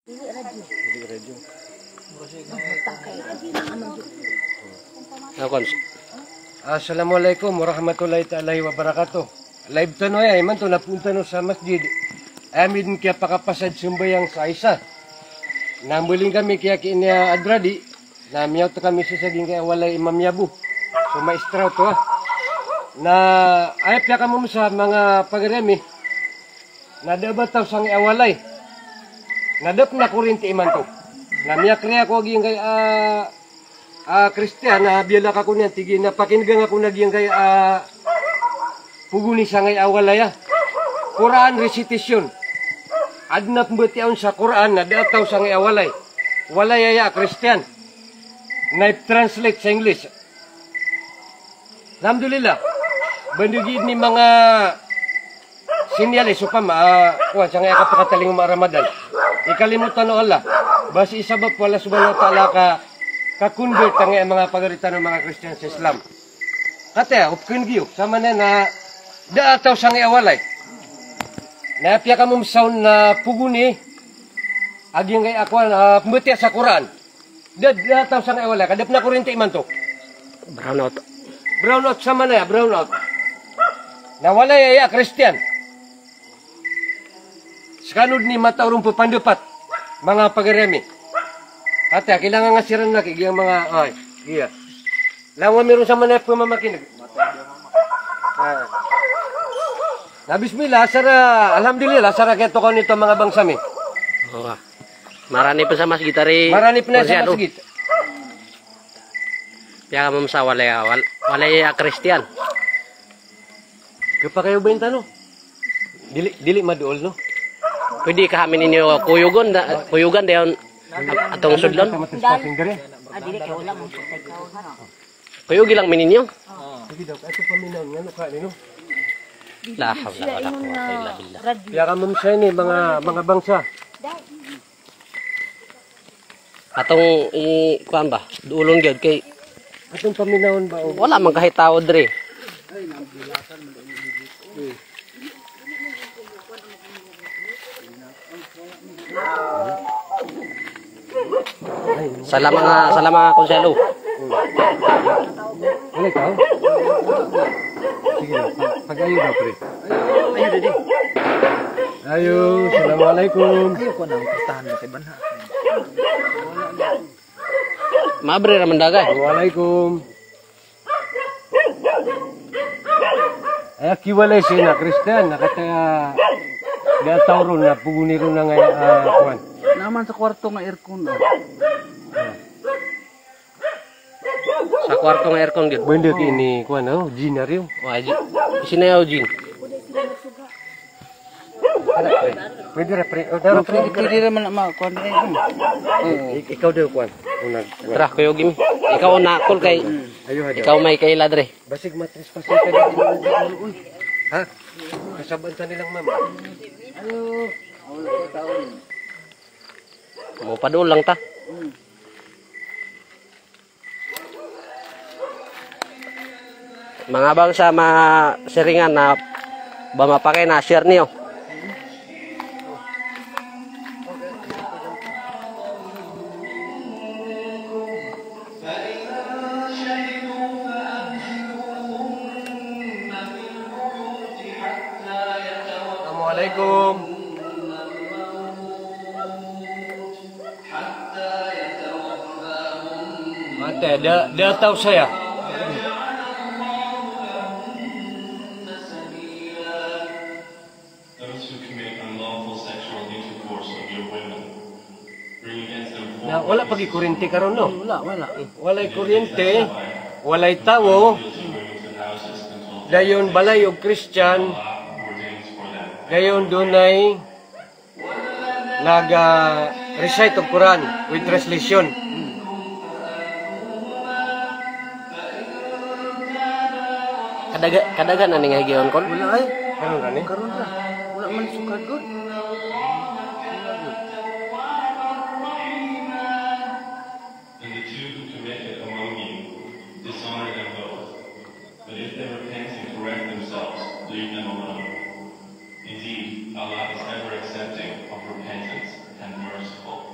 Dili radyo. Assalamualaikum warahmatullahi ta'ala wabarakatuh. Live tanoy ay man to napunta no sa masjid. Amin kaya pakapasad sumbayang sa isa. Nambuling kami kaya kinya adradi. Namiyaw to kami sa saging kaya walay imam yabu. So maestra to na ay piya kamo sa mga pagremi. Nadabataw sang awalay. Nadap na kurinti iman to. Namiyak niya ko giyang kay Kristiyan na biyala ka ko niyan tigi na pakinggan ako na giyang kay puguni sa ngay awalaya. Quran recitation. Adnap mbetiaon sa Quran na dataw sa ngay awalay. Walaya Kristiyan. Na translate sa English. Alhamdulillah. Bandugid ni mga sinyales upam kuha sa ngay kapakataling Ramadan. Ikalimutan no Allah. Basi isabab wala subhanahu wa ta'ala ka-convert ang mga pagaritan ng mga Christian sa Islam. Kata, upkin giyo. Sama na daataw sa nga awalay. Naapya ka mumsaw na puguni. Agyang kay ako na pumutya sa Quran. Daataw sa nga awalay. Kadap na kurinti man to. Brown out. Brown out sama na brown out. Nawalay ay Christian. Sekanod ni mataurong pupandupat, mga pagaremi. Ate, kailangan nga siran na kaya mga, ay, iya. Lawa meron sa manay pumamakinig. Na bismillah, sara, alhamdulillah, sara kaya to ko nito mga bangsami. Oo. Marani pa sa masjid tari. Marani pa na sa masjid. Kaya ka mamsa walay Kristiyan. Kapa kayo ba yung tano? Dili maduol, no? Pwede ka hamin ninyo kuyugan dayon atong sudlon. Kuyugi lang mininyo. Sige daw, ito paminaw nga no ka nino. La hawla wala quwwata illa billah. Kaya ka mamsa ni mga bangsa. Atong kuan ba? Duulong gyud kay Atong paminawon ba? wala man kahit tao dre. Sa mga konselo. Wala ka? Sige daw, pag-ayo daw pre. Ayo didi. Ayo, assalamualaikum. Ayo ko nang pertahan mo kay banha. Mabre ra man dagay. Assalamualaikum. Ay kiwalay siya na Kristiyan, nakataya dataw ron na puguni ron na nga kuwan. Naman sa kwarto nga aircon. Sa kwarto nga aircon gyud. Benda kini kuwan oh, ginaryo. Wa sinayaw jin. Pwede ra pre. Daro pre. Pwede ra man kuan ay. Ikaw daw kuwan. Unag. Tara kuyo gimi. Ikaw na kol kay Ayo ha. ikaw may kaila dre. Basig matris pa sa dito. Ha? Kasaban sa nilang mama. Ayo. Wala ko taon. Mo padul lang ta. Mga bang sa mga siringan na ba mapakay na share niyo. Assalamualaikum. Mate, dia tahu saya. Those who commit unlawful sexual intercourse with your women, bring against them Na wala pagi kuryente karon no. Wala. Walay kuryente, walay tawo. Dayon balay og Christian. Dayon dunay recite of Quran with translation. Kadagan na nga giyon kon. Wala ay. Karon gani? Karon ra. Wala man sukad gud. And the two who commit it among you, dishonor them both. But if they repent and correct themselves, leave them alone. Indeed, Allah is ever accepting of repentance and merciful.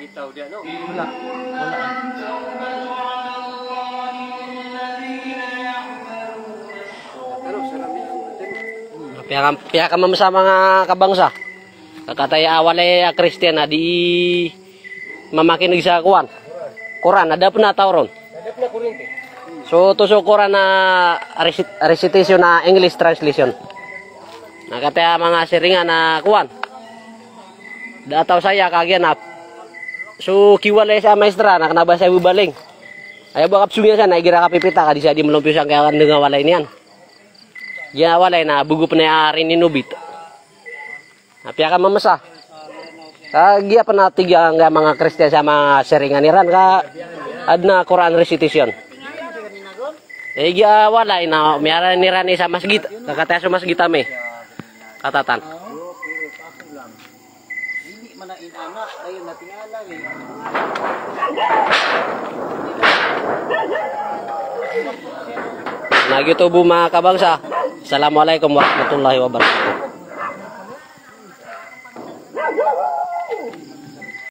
bitaw diyan, no? Wala. Pero sarap yan. Pihak ka sa mga kabangsa. Kakataya awalay a Christian na di mamakinig sa kuwan. Quran, ada pun na tao ron. Nadap na kurente. So, tusok Quran na recitation na English translation. Nakataya mga siringan na kuwan. Dataw saya kagianap. So, kiwalay sa maestra, nakanabasa bubaling. Ayaw ba kapsunya siya, naigira kapipita, kadi siya di melumpyo siya kaya nga walay niyan. Yan walay na bugo pa na rin ni Nubit. Napia ka mamasa. Kaya pa natin yung mga Kristiyan sa mga siringan niran ka adna Quran recitation. Gya walay na mayara niran sa masjid. Kakataya sa masjid kami. Katatan. Hindi man na inana, ayun natingala ni. Nagitubo mga kabangsa. Assalamualaikum warahmatullahi wabarakatuh.